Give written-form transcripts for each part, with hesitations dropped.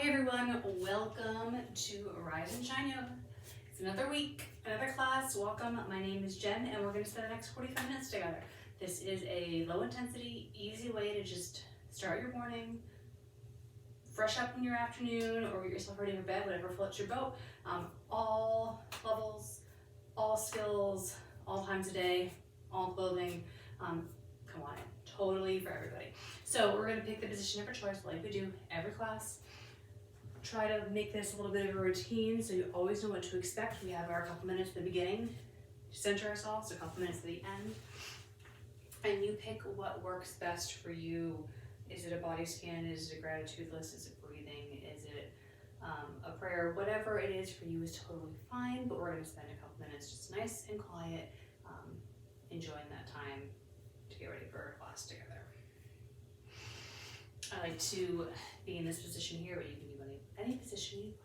Hi everyone, welcome to Rise and Shine Yoga. It's another week, another class. Welcome, my name is Jen and we're going to spend the next 45 minutes together. This is a low intensity, easy way to just start your morning, fresh up in your afternoon, or get yourself ready for bed, whatever floats your boat. All levels, all skills, all times a day, all clothing. Come on, totally for everybody. So we're going to pick the position of our choice like we do every class. Try to make this a little bit of a routine so you always know what to expect. We have our couple minutes at the beginning to center ourselves, a couple minutes at the end. And you pick what works best for you. Is it a body scan? Is it a gratitude list? Is it breathing? Is it a prayer? Whatever it is for you is totally fine, but we're going to spend a couple minutes just nice and quiet, enjoying that time to get ready for our class together. I like to be in this position here, but you can be any position you'd like.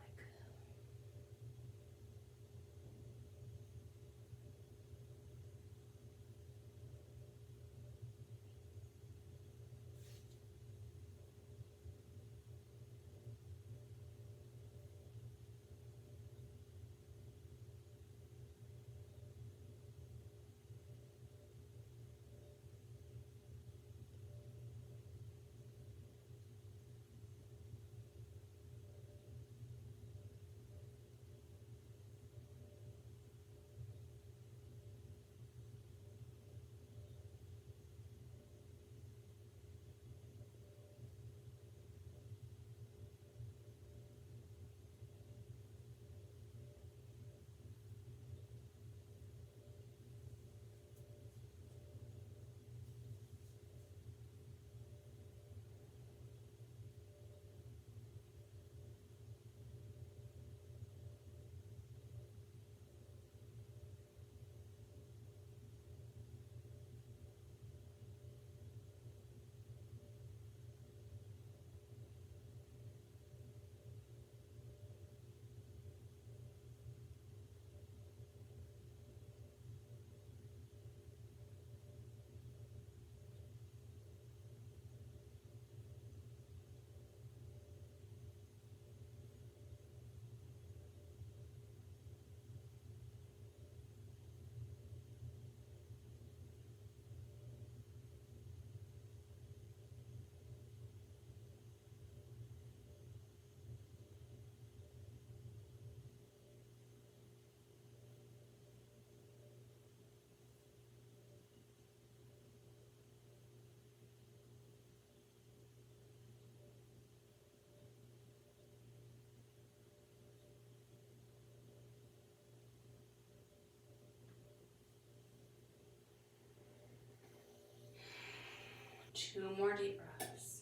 Two more deep breaths.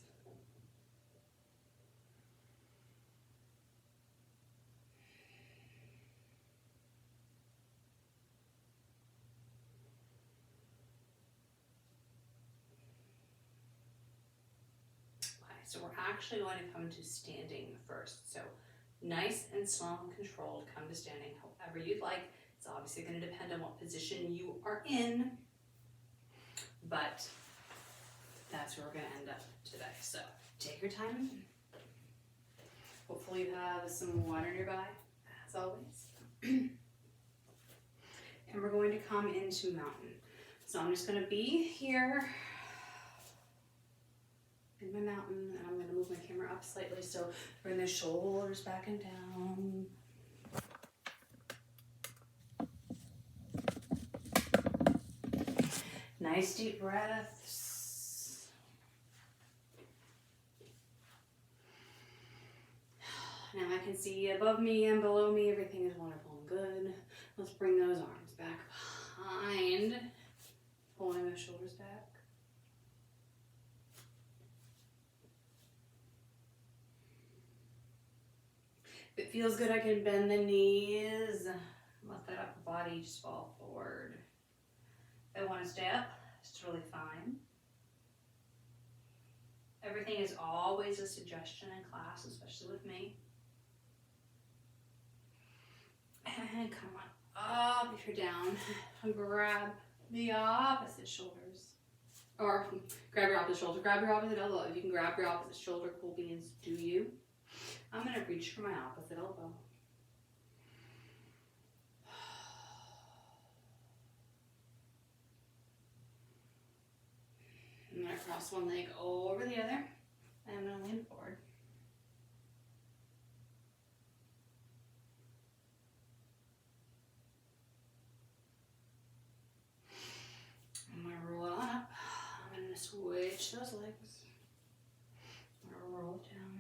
Okay, so we're actually going to come to standing first. So nice and slow and controlled, come to standing however you'd like. It's obviously going to depend on what position you are in, but that's where we're going to end up today. So take your time. Hopefully you have some water nearby, as always. And we're going to come into mountain. So I'm just going to be here in my mountain, and I'm going to move my camera up slightly. So bring the shoulders back and down. Nice deep breaths. Now I can see above me and below me, everything is wonderful and good. Let's bring those arms back behind, pulling the shoulders back. If it feels good, I can bend the knees, let that upper body just fall forward. If I want to stay up, it's totally fine. Everything is always a suggestion in class, especially with me. And come on up if you're down. And grab the opposite shoulders. Or grab your opposite shoulder. Grab your opposite elbow. If you can grab your opposite shoulder, cool beans, do you. I'm going to reach for my opposite elbow. I'm going to cross one leg over the other, and I'm going to lean forward. I'm going to roll it on up. I'm going to switch those legs. I'm going to roll it down.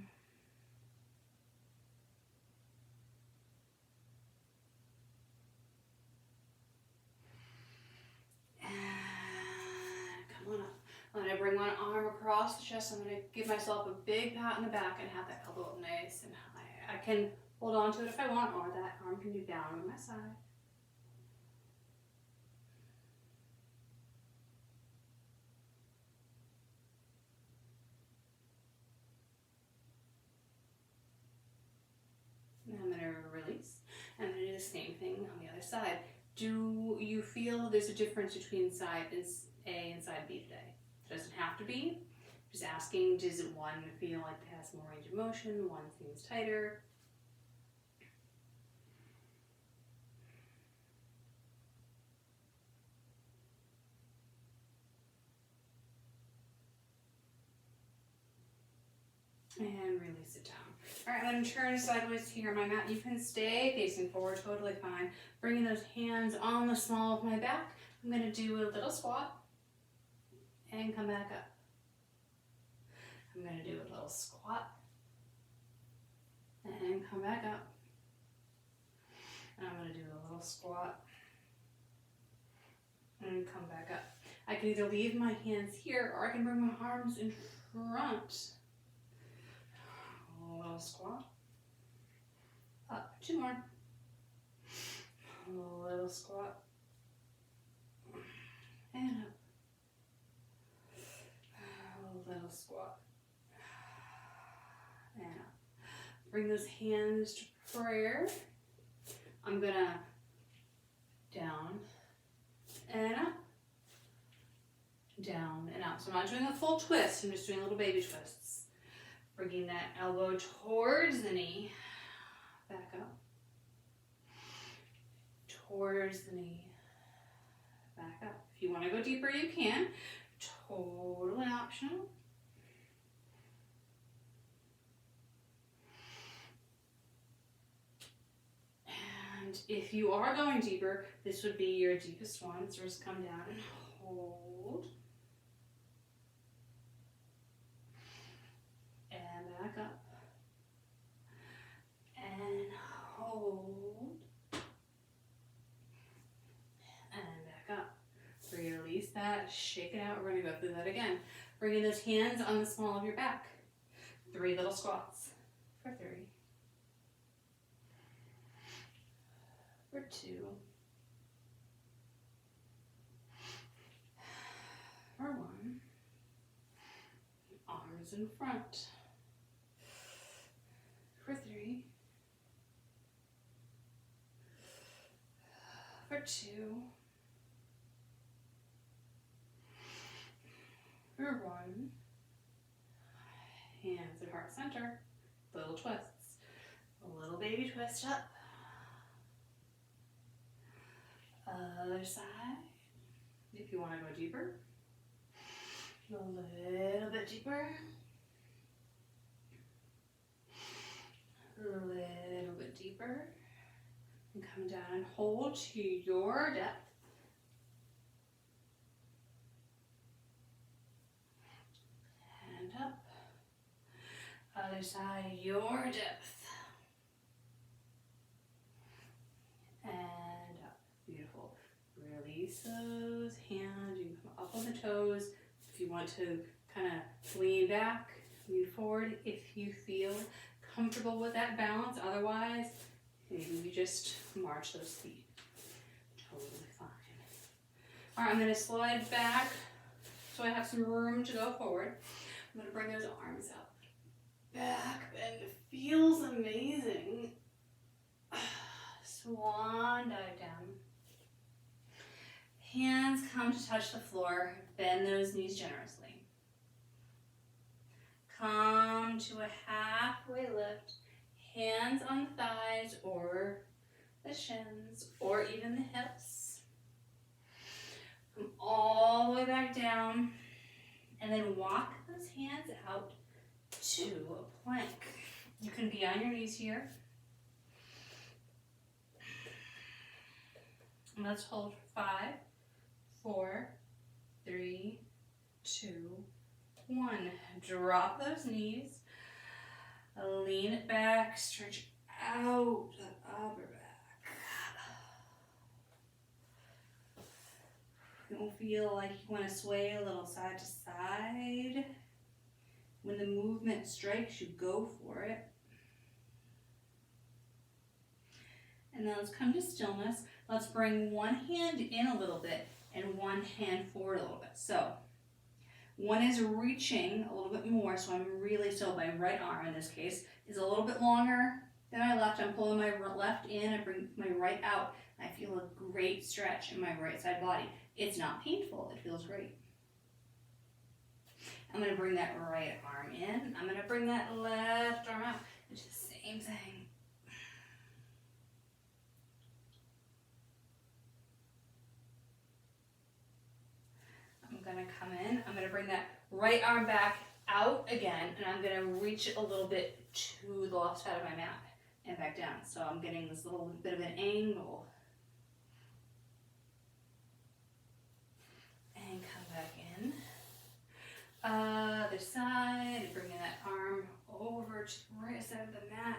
And come on up. I'm going to bring one arm across the chest. I'm going to give myself a big pat in the back and have that elbow up nice and high. I can hold on to it if I want, or that arm can be down on my side. And I'm going to release. And I'm going to do the same thing on the other side. Do you feel there's a difference between side A and side B today? It doesn't have to be. Just asking, does one feel like it has more range of motion? One seems tighter? And release it down. All right, I'm going to turn sideways here on my mat. You can stay facing forward, totally fine. Bringing those hands on the small of my back. I'm going to do a little squat and come back up. I'm going to do a little squat and come back up. And I'm going to do a little squat and come back up. I can either leave my hands here or I can bring my arms in front. A little squat. Up, two more. A little squat. And up. A little squat. And up. Bring those hands to prayer. I'm gonna down and up. Down and up. So I'm not doing a full twist, I'm just doing little baby twists. Bringing that elbow towards the knee, back up, towards the knee, back up. If you want to go deeper, you can. Totally optional. And if you are going deeper, this would be your deepest one. So just come down and hold. And back up. And hold. And back up. Release that, shake it out. We're going to go through that again. Bringing those hands on the small of your back. 3 little squats for 3. For 2. For 1. Arms in front. For 3. For 2. For 1. Hands at heart center. Little twists. A little baby twist up. Other side. If you want to go deeper. A little bit deeper. A little bit deeper. And come down and hold to your depth. And up. Other side, your depth. And up. Beautiful. Release those hands. You can come up on the toes. If you want to kind of lean back, lean forward if you feel comfortable with that balance. Otherwise, maybe we just march those feet. Totally fine. All right, I'm going to slide back so I have some room to go forward. I'm going to bring those arms up. Back bend feels amazing. Swan dive down. Hands come to touch the floor. Bend those knees generously. Come to a half halfway lift, hands on the thighs or the shins or even the hips. Come all the way back down and then walk those hands out to a plank. You can be on your knees here. And let's hold for 5, 4, 3, 2, 1. Drop those knees. Lean it back, stretch out the upper back. You'll feel like you want to sway a little side to side. When the movement strikes, you go for it. And then let's come to stillness. Let's bring one hand in a little bit and one hand forward a little bit. So one is reaching a little bit more, so I'm really still. My right arm in this case is a little bit longer than my left. I'm pulling my left in and bring my right out. I feel a great stretch in my right side body. It's not painful, it feels great. I'm gonna bring that right arm in. I'm gonna bring that left arm out. It's the same thing. I'm gonna come in, I'm gonna bring that right arm back out again, and I'm gonna reach it a little bit to the left side of my mat and back down. So I'm getting this little bit of an angle. And come back in. Other side, bringing that arm over to the right side of the mat.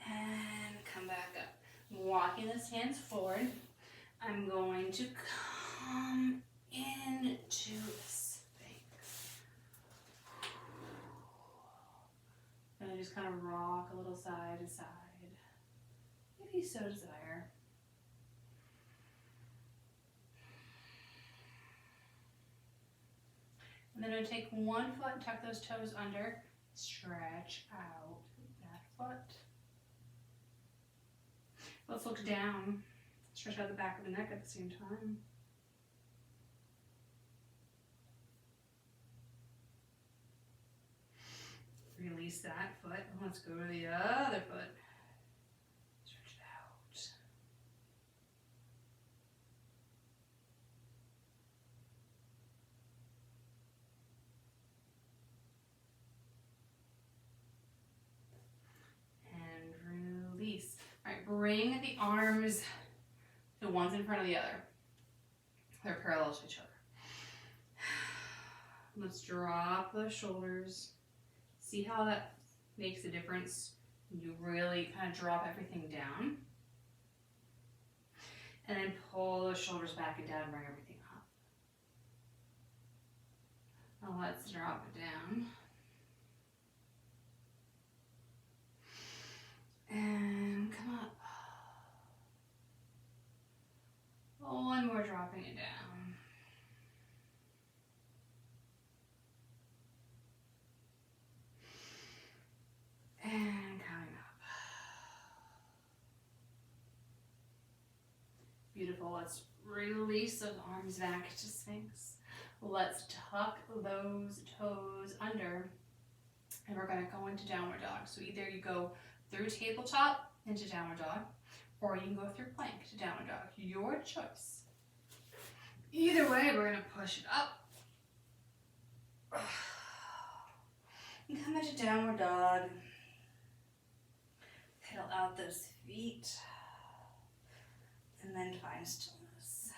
And come back up. Walking those hands forward. I'm going to come into Sphinx. And I just kind of rock a little side to side, if you so desire. And then I'm going to take one foot and tuck those toes under, stretch out that foot. Let's look down, stretch out the back of the neck at the same time. Release that foot, and let's go to the other foot. Stretch it out. And release. All right, bring the arms, the ones in front of the other. They're parallel to each other. Let's drop the shoulders. See how that makes a difference? You really kind of drop everything down. And then pull the shoulders back and down and bring everything up. Now let's drop it down. And come up. One more, dropping it down. And coming up. Beautiful. Let's release those arms back to Sphinx. Let's tuck those toes under. And we're going to go into downward dog. So either you go through tabletop into downward dog, or you can go through plank to downward dog. Your choice. Either way, we're going to push it up. And come into downward dog. Pedal out those feet. And then find stillness.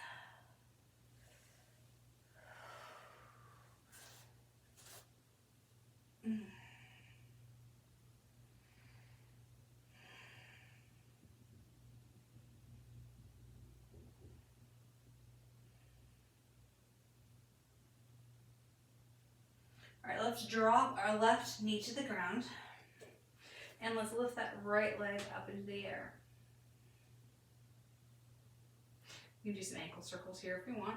All right, let's drop our left knee to the ground. And let's lift that right leg up into the air. You can do some ankle circles here if you want.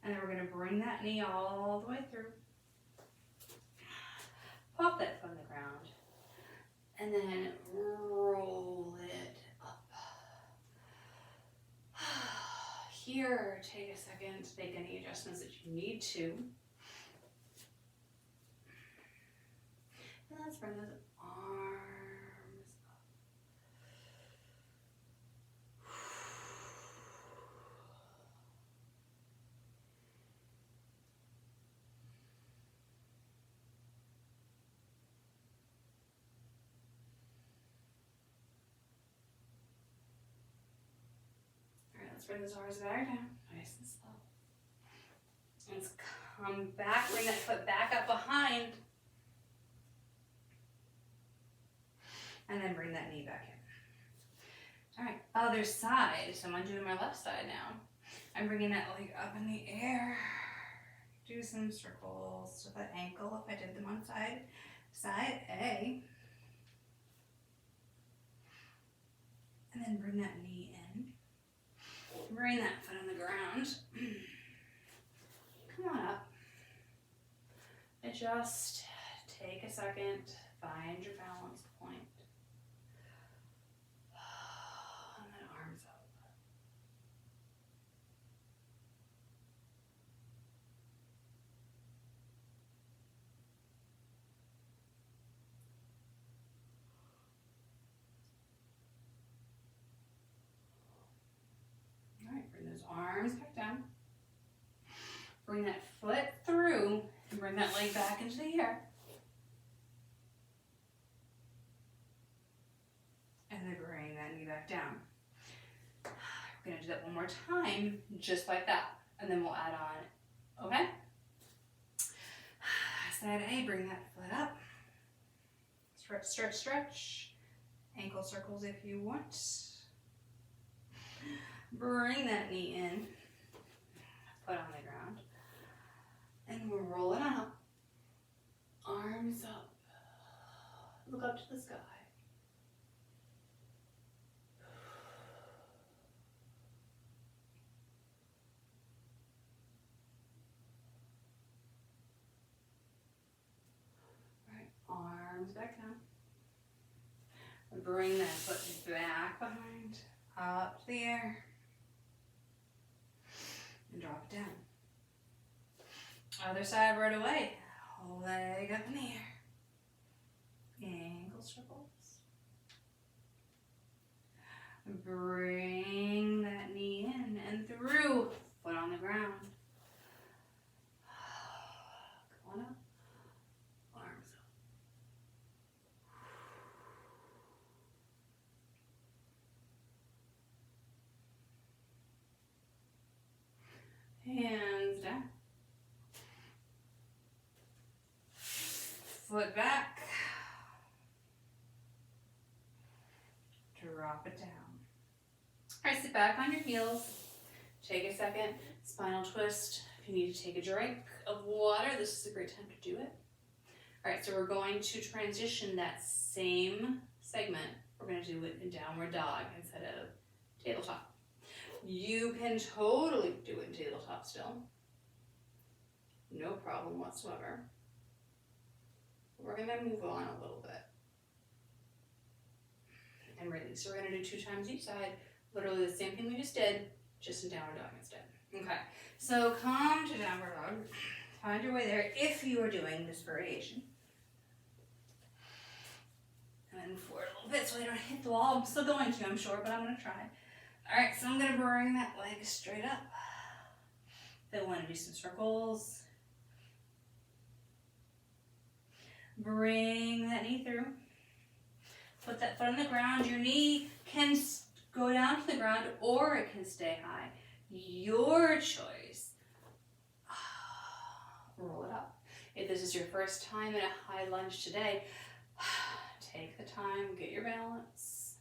And then we're going to bring that knee all the way through. Pop that from the ground. And then roll it up. here, take a second to make any adjustments that you need to. And let's bring those arms up. All right, let's bring those arms back down, nice and slow. Let's come back, bring that foot back up behind. And then bring that knee back in. All right, other side. So I'm doing my left side now. I'm bringing that leg up in the air. Do some circles to the ankle if I did them on side A. And then bring that knee in. Bring that foot on the ground. Come on up. Adjust. Take a second. Find your balance point. And then arms up. All right, bring those arms back down. Bring that foot through and bring that leg back into the air. And then bring that knee back down. We're gonna do that one more time, just like that. And then we'll add on, okay? Side A, bring that foot up. Stretch, stretch, stretch. Ankle circles if you want. Bring that knee in. Foot on the ground. And we'll roll it up. Arms up. Look up to the sky. Arms back down. Bring that foot back behind, up to the air, and drop it down. Other side right away. Leg up in the air. Ankle circles. Bring that knee in and through. Foot on the ground. Come on up. Arms up. Hands down. Foot back. Drop it down. All right, sit back on your heels. Take a second. Spinal twist. If you need to take a drink of water, this is a great time to do it. All right, so we're going to transition that same segment. We're going to do it in downward dog instead of tabletop. You can totally do it in tabletop still. No problem whatsoever. We're going to move on a little bit. And release. So we're going to do 2 times each side. Literally the same thing we just did, just in downward dog instead. Okay, so come to downward dog. Find your way there if you are doing this variation. And then move forward a little bit so I don't hit the wall. I'm still going to, I'm sure, but I'm going to try. All right, so I'm going to bring that leg straight up. If I want to do some circles. Bring that knee through. Put that foot on the ground. Your knee can go down to the ground or it can stay high. Your choice. Roll it up. If this is your first time in a high lunge today, take the time, get your balance.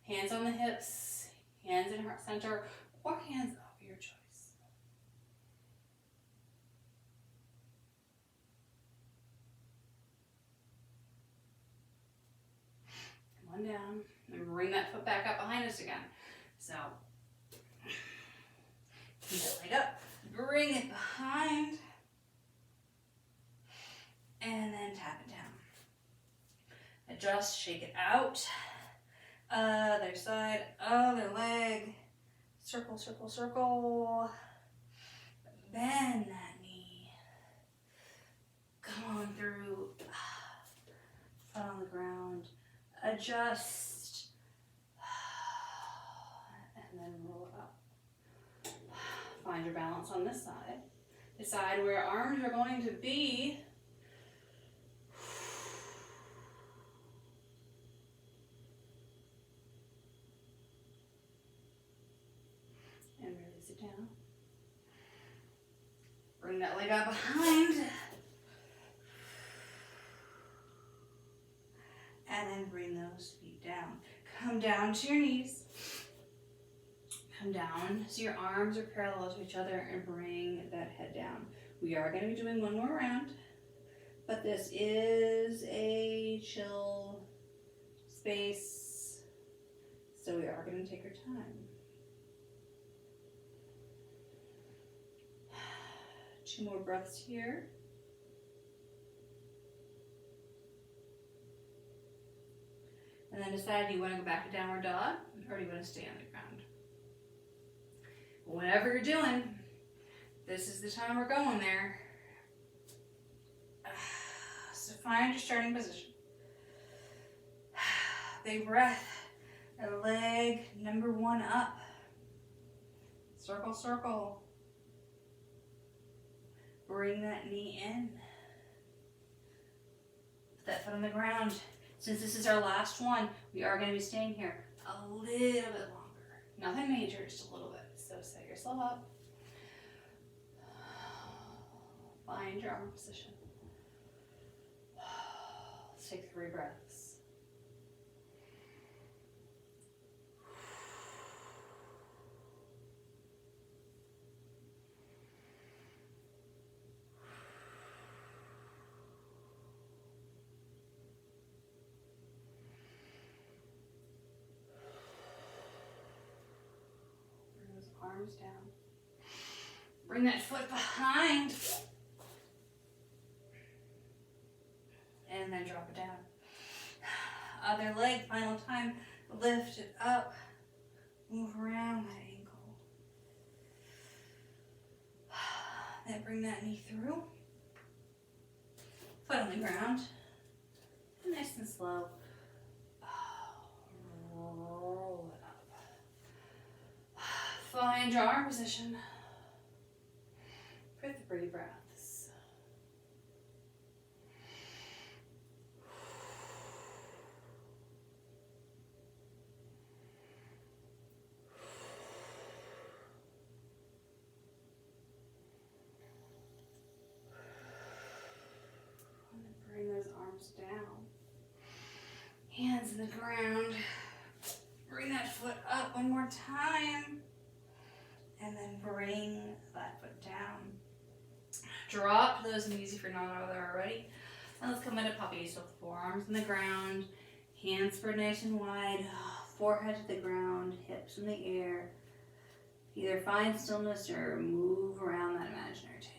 Hands on the hips, hands in heart center, or hands up, your choice. Come on down and bring that foot back up behind us again. So, keep that leg up, bring it behind, and then tap it down. Adjust, shake it out. Other side, other leg. Circle, circle, circle. Bend that knee. Come on through. Foot on the ground. Adjust. And then roll it up. Find your balance on this side. Decide where arms are going to be. And release it down. Bring that leg out behind. And then bring those feet down. Come down to your knees. Come down so your arms are parallel to each other and bring that head down. We are going to be doing one more round, but this is a chill space, so we are going to take our time. 2 more breaths here. And then decide, do you want to go back to downward dog or do you want to stay on the ground? Whatever you're doing, this is the time we're going there. So find your starting position. Big breath. And leg number 1 up. Circle, circle. Bring that knee in. Put that foot on the ground. Since this is our last one, we are going to be staying here a little bit longer. Nothing major, just a little bit. So set yourself up. Find your arm position. Let's take 3 breaths. Arms down. Bring that foot behind. And then drop it down. Other leg, final time. Lift it up. Move around that ankle. Then bring that knee through. Foot on the ground. Nice and slow. Roll it up. Find your arm position for 3 breaths. Bring those arms down. Hands in the ground. Bring that foot up one more time. And then bring that foot down. Drop those knees if you're not out there already. And let's come into puppy. So forearms in the ground, hands spread nice and wide, forehead to the ground, hips in the air. Either find stillness or move around that imaginary tail.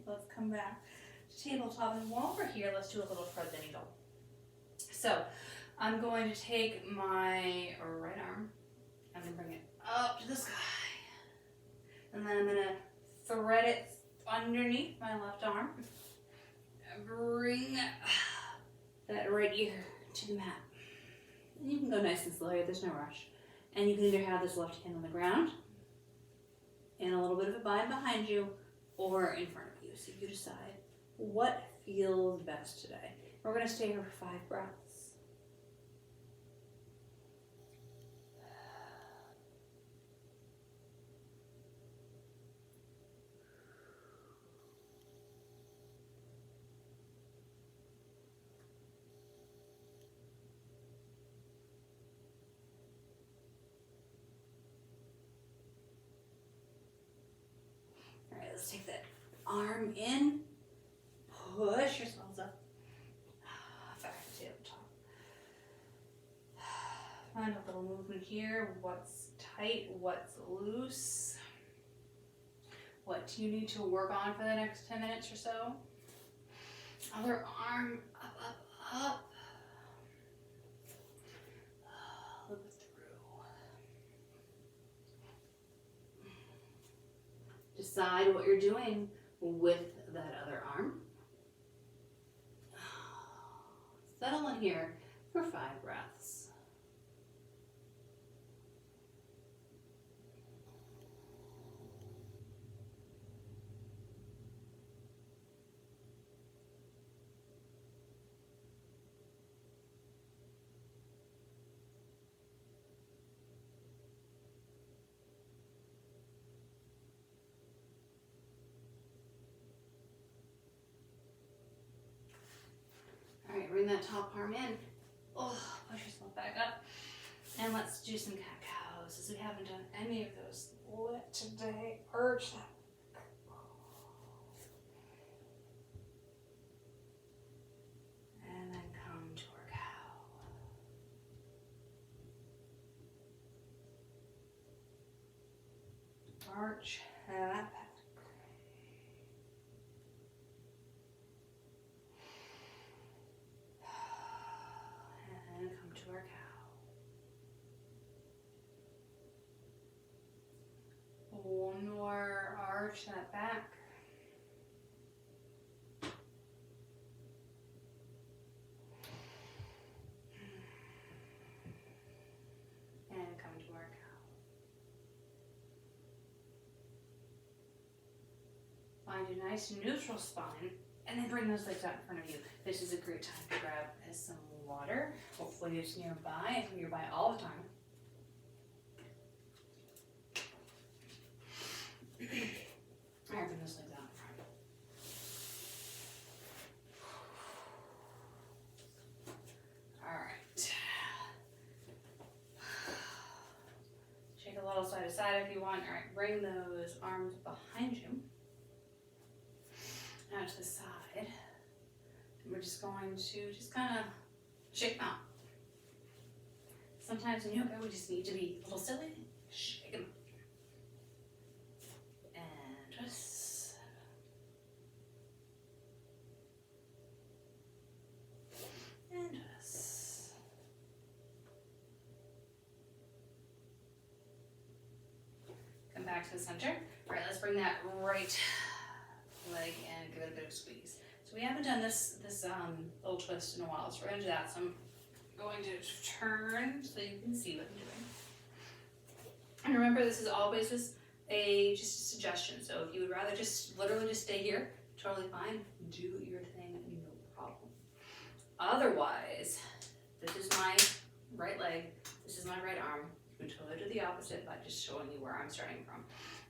Let's come back to tabletop, and while we're here, let's do a little thread the needle. So I'm going to take my right arm, I'm going to bring it up to the sky, and then I'm going to thread it underneath my left arm, bring that right ear to the mat. And you can go nice and slow here, there's no rush. And you can either have this left hand on the ground, and a little bit of a bind behind you, or in front of you. So you decide what feels best today. We're going to stay here for 5 breaths. arm in, push yourselves up, back to the top. Find a little movement here, what's tight, what's loose. What do you need to work on for the next 10 minutes or so? Other arm, up, up, up. Loop it through. Decide what you're doing with that other arm. Settle in here for 5 breaths. Bring that top arm in. Oh, push yourself back up. And let's do some cat-cows, as we haven't done any of those yet today. Urge that. And then come to our cow. Arch that back. One more arch that back. And come to our cow. Find a nice neutral spine and then bring those legs out in front of you. This is a great time to grab some water. Hopefully it's nearby. It's nearby all the time. Alright, bring those legs out in front. Alright. Shake a little side to side if you want. Alright, bring those arms behind you. Now to the side. And we're just going to kind of shake them out. Sometimes in yoga we just need to be a little silly. Shake them out. Back to the center. All right, let's bring that right leg and give it a bit of squeeze. So we haven't done this little twist in a while, so we're gonna do that. So I'm going to turn so you can see what I'm doing. And remember, this is always just a suggestion. So if you would rather just literally just stay here, totally fine. Do your thing, no problem. Otherwise, this is my right leg. This is my right arm. You can totally do the opposite by just showing you where I'm starting from.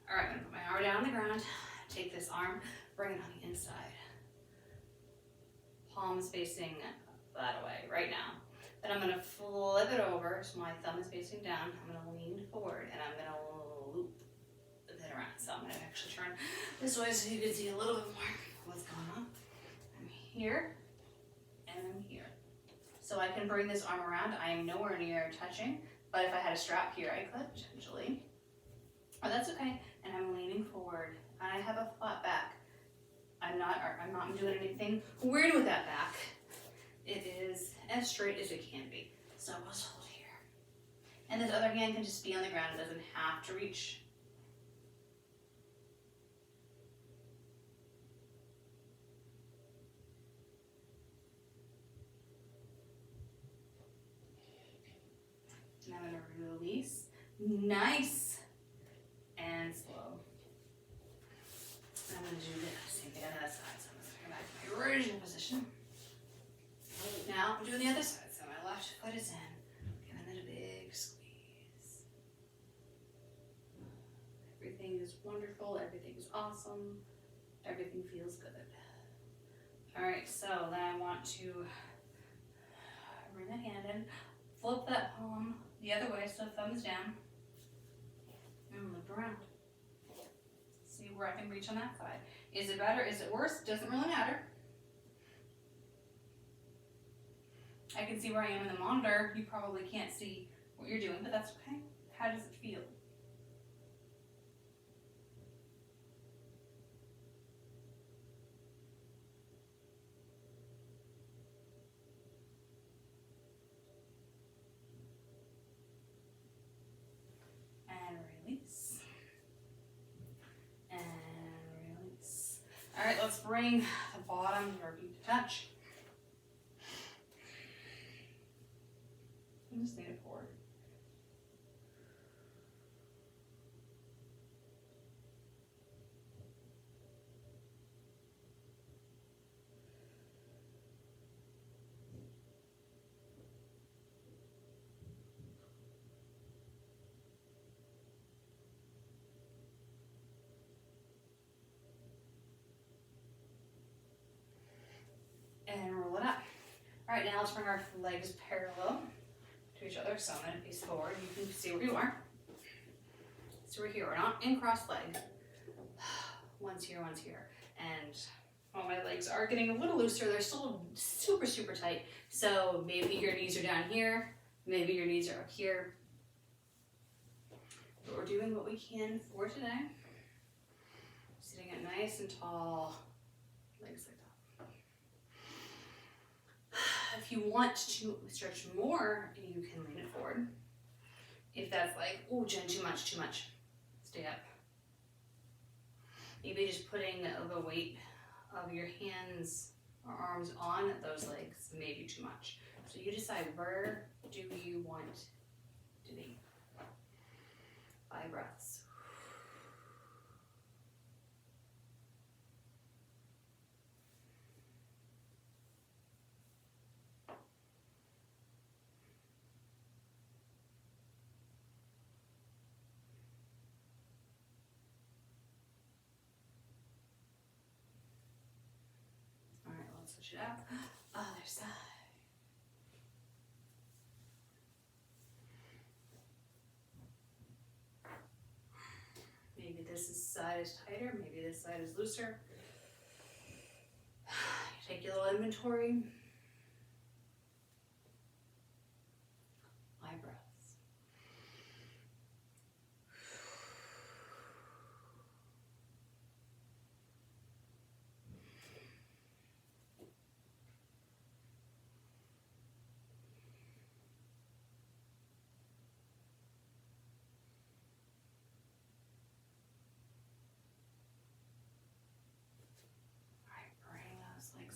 All right, I'm gonna put my arm down on the ground, take this arm, bring it on the inside. Palms facing that way right now. Then I'm gonna flip it over so my thumb is facing down. I'm gonna lean forward and I'm gonna loop it around. So I'm gonna actually turn this way so you can see a little bit more what's going on. I'm here and I'm here. So I can bring this arm around. I am nowhere near touching. But if I had a strap here, I could potentially. Oh, that's okay. And I'm leaning forward. And I have a flat back. I'm not doing anything weird with that back. It is as straight as it can be. So I'll just hold here. And this other hand can just be on the ground. It doesn't have to reach. And I'm going to release. Nice and slow. And I'm going to do the same thing on the other side. So I'm going to come back to my original position. Now I'm doing the other side. So my left foot is in. Giving it a big squeeze. Everything is wonderful. Everything is awesome. Everything feels good. Alright, so then I want to bring that hand in. Flip that palm the other way, so thumbs down, and loop around. See where I can reach on that side. Is it better? Is it worse? It doesn't really matter. I can see where I am in the monitor. You probably can't see what you're doing, but that's okay. How does it feel? And release. And release. All right, let's bring the bottom of our feet to touch. And just lean it forward. And roll it up. All right, now let's bring our legs parallel to each other. So I'm gonna face forward. You can see where you are. So we're here, we're not in cross leg. One's here, one's here. And while my legs are getting a little looser, they're still super, super tight. So maybe your knees are down here, maybe your knees are up here. But we're doing what we can for today. Sitting up nice and tall, legs like that. If you want to stretch more, you can lean it forward. If that's like, oh, Jen, too much, stay up. Maybe just putting the weight of your hands or arms on those legs may be too much. So you decide, where do you want to be? 5 breaths. All right, let's switch it up. Other side. Maybe this side is tighter, maybe this side is looser. Take your little inventory. 5 breaths.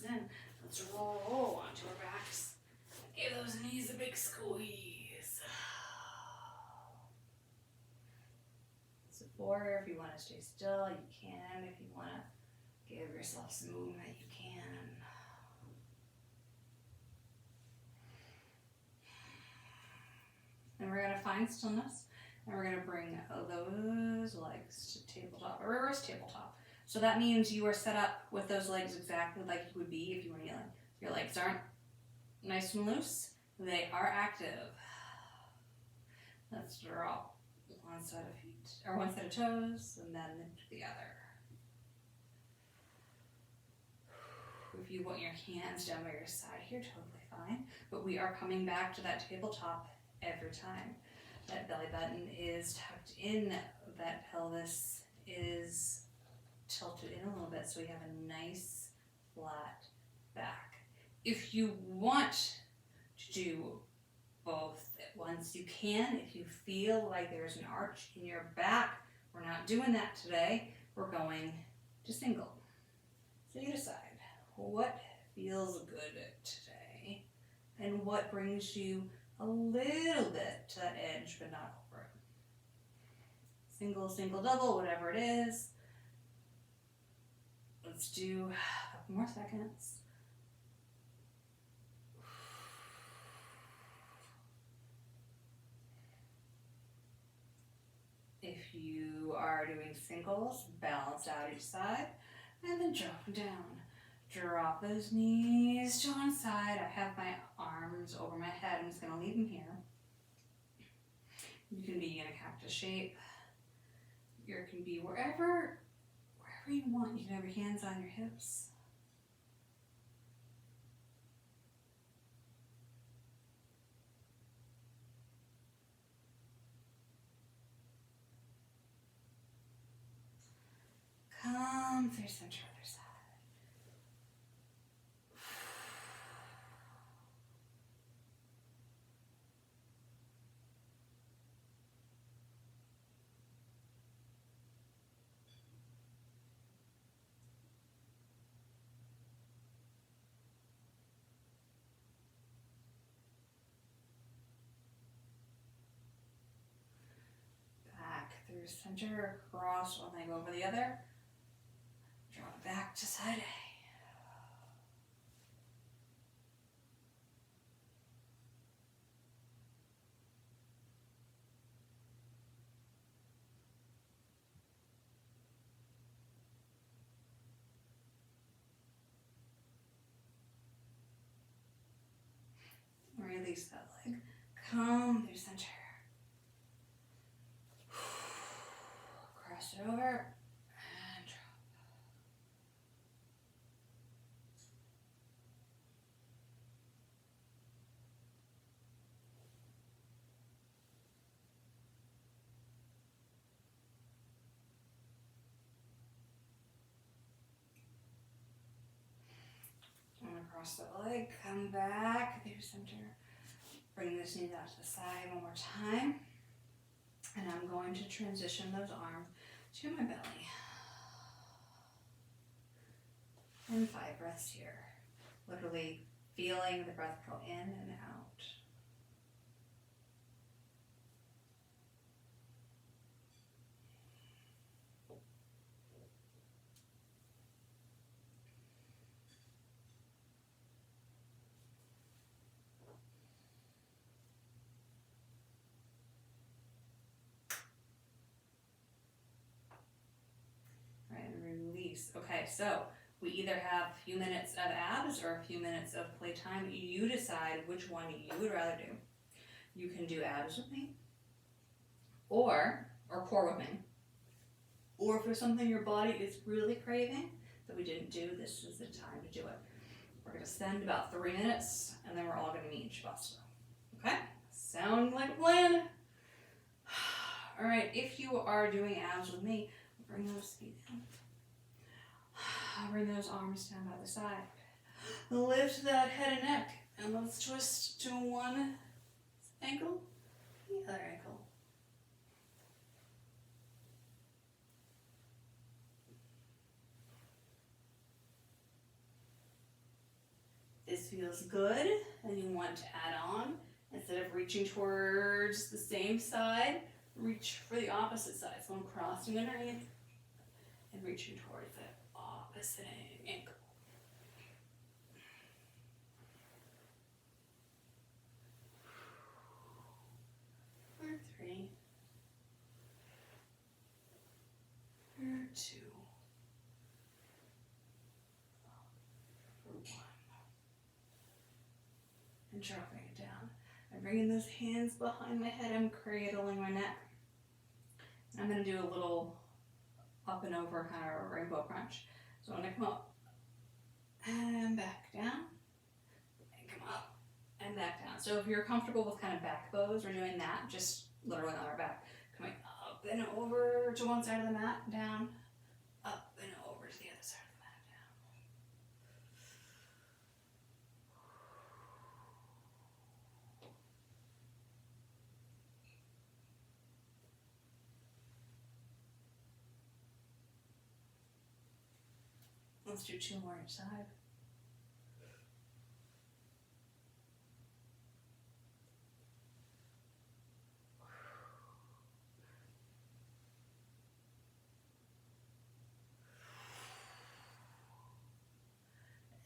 In. Let's roll onto our backs. Give those knees a big squeeze. So 4, if you want to stay still, you can. If you want to give yourself some movement, you can. And we're going to find stillness, and we're going to bring those legs to tabletop, a reverse tabletop. So that means you are set up with those legs exactly like you would be if you were kneeling. Your legs aren't nice and loose, they are active. Let's drop one side of feet, or one side of toes, and then the other. If you want your hands down by your side here, totally fine. But we are coming back to that tabletop every time. That belly button is tucked in, that pelvis is tilted in a little bit so we have a nice flat back. If you want to do both at once, you can. If you feel like there's an arch in your back, we're not doing that today. We're going to single. So you decide what feels good today and what brings you a little bit to that edge but not over it. Single, single, double, whatever it is. Let's do a couple more seconds. If you are doing singles, balance out each side and then drop them down. Drop those knees to one side. I have my arms over my head. I'm just going to leave them here. You can be in a cactus shape. You can be wherever wherever you want. You can have your hands on your hips. Come through center, other side. Back through center, across one leg over the other. Draw it back to side A. Release that leg. Come through center. Cross it over and drop. And across the leg, come back through center. Bring this knee out to the side one more time. And I'm going to transition those arms to my belly. And 5 breaths here. Literally feeling the breath go in and out. Okay, so we either have a few minutes of abs or a few minutes of playtime. You decide which one you would rather do. You can do abs with me, or core with me. Or if there's something your body is really craving that we didn't do, this is the time to do it. We're going to spend about 3 minutes, and then we're all going to meet in Shavasana. Okay? Sound like a plan? All right, if you are doing abs with me, bring those feet down. Bring those arms down by the side. Lift that head and neck, and let's twist to one ankle, the other ankle. This feels good, and you want to add on. Instead of reaching towards the same side, reach for the opposite side. So I'm crossing underneath and reaching towards the opposite ankle. For 3, for 2, for 1. And dropping it down. I'm bringing those hands behind my head. I'm cradling my neck. I'm going to do a little up and over kind of a rainbow crunch. So I'm going to come up and back down, and come up and back down. So if you're comfortable with kind of back bows, we're doing that, just literally on our back. Coming up and over to one side of the mat, down, up and over to the other side of the mat, down. Let's do 2 more each side.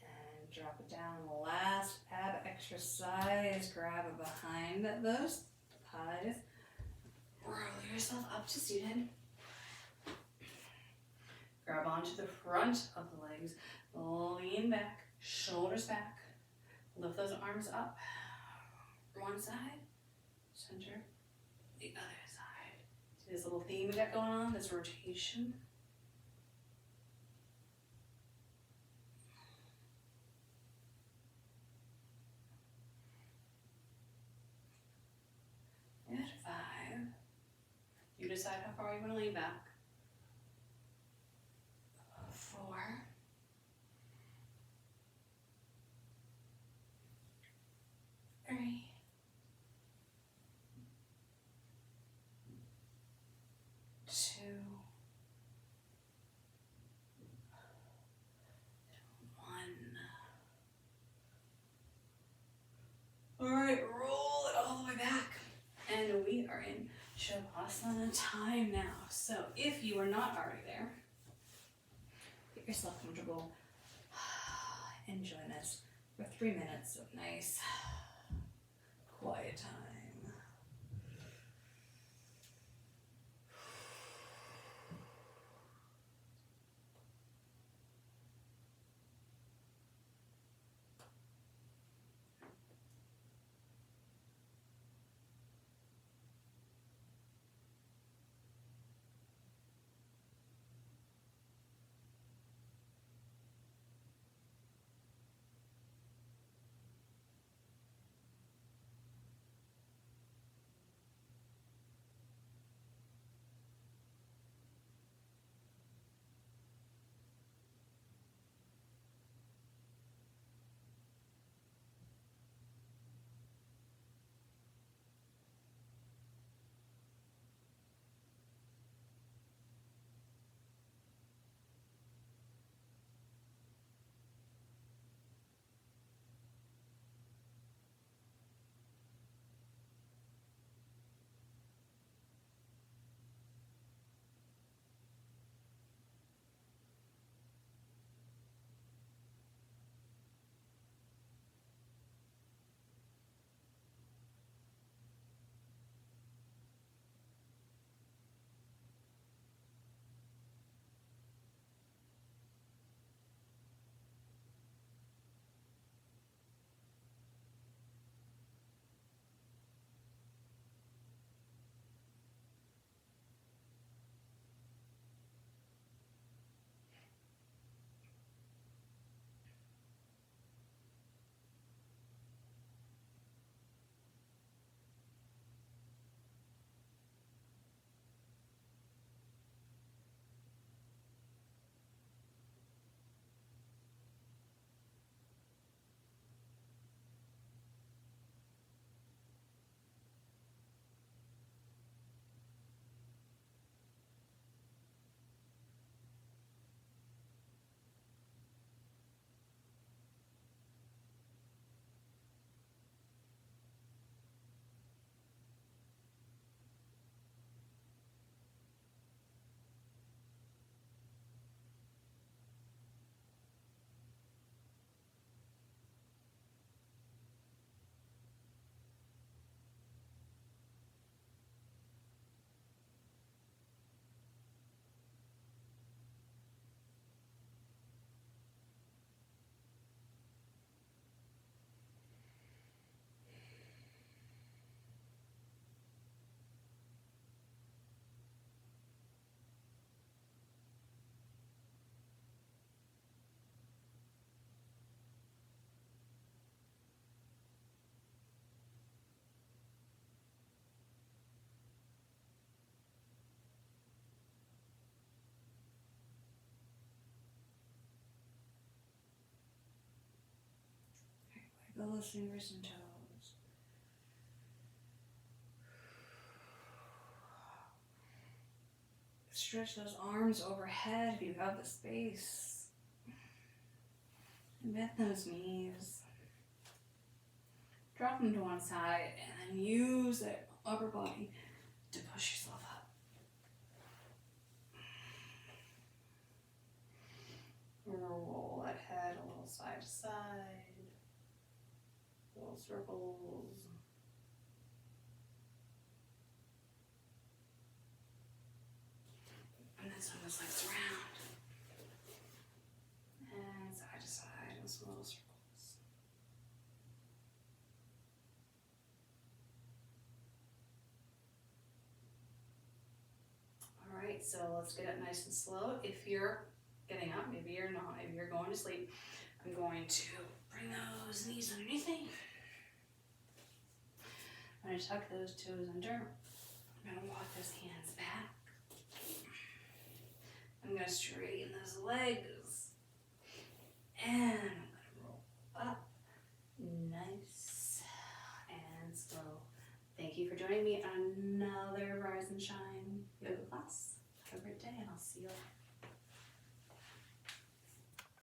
And drop it down. Last ab exercise. Grab it behind those thighs. Roll yourself up to seated. Grab onto the front of the legs, lean back, shoulders back, lift those arms up, one side, center, the other side. See this little theme we got going on, this rotation. decide how far you want to lean back. 4, 3, 2, 1. Alright, roll it all the way back. And we are in Shavasana time now. So if you are not already there, get yourself comfortable and join us for 3 minutes of nice, quiet time. Wiggle those fingers and toes. Stretch those arms overhead if you have the space. And bend those knees. Drop them to one side and then use that upper body to push yourself up. Roll that head a little side to side. Little circles. And then swing those legs around. And side to side with some little circles. Alright, so let's get up nice and slow. If you're getting up, maybe you're not, maybe you're going to sleep, I'm going to bring those knees underneath me. I'm going to tuck those toes under. We're gonna walk those hands back. I'm gonna straighten those legs. And I'm gonna roll up. Nice and slow. Thank you for joining me on another Rise and Shine yoga class. Have a great day and I'll see you later.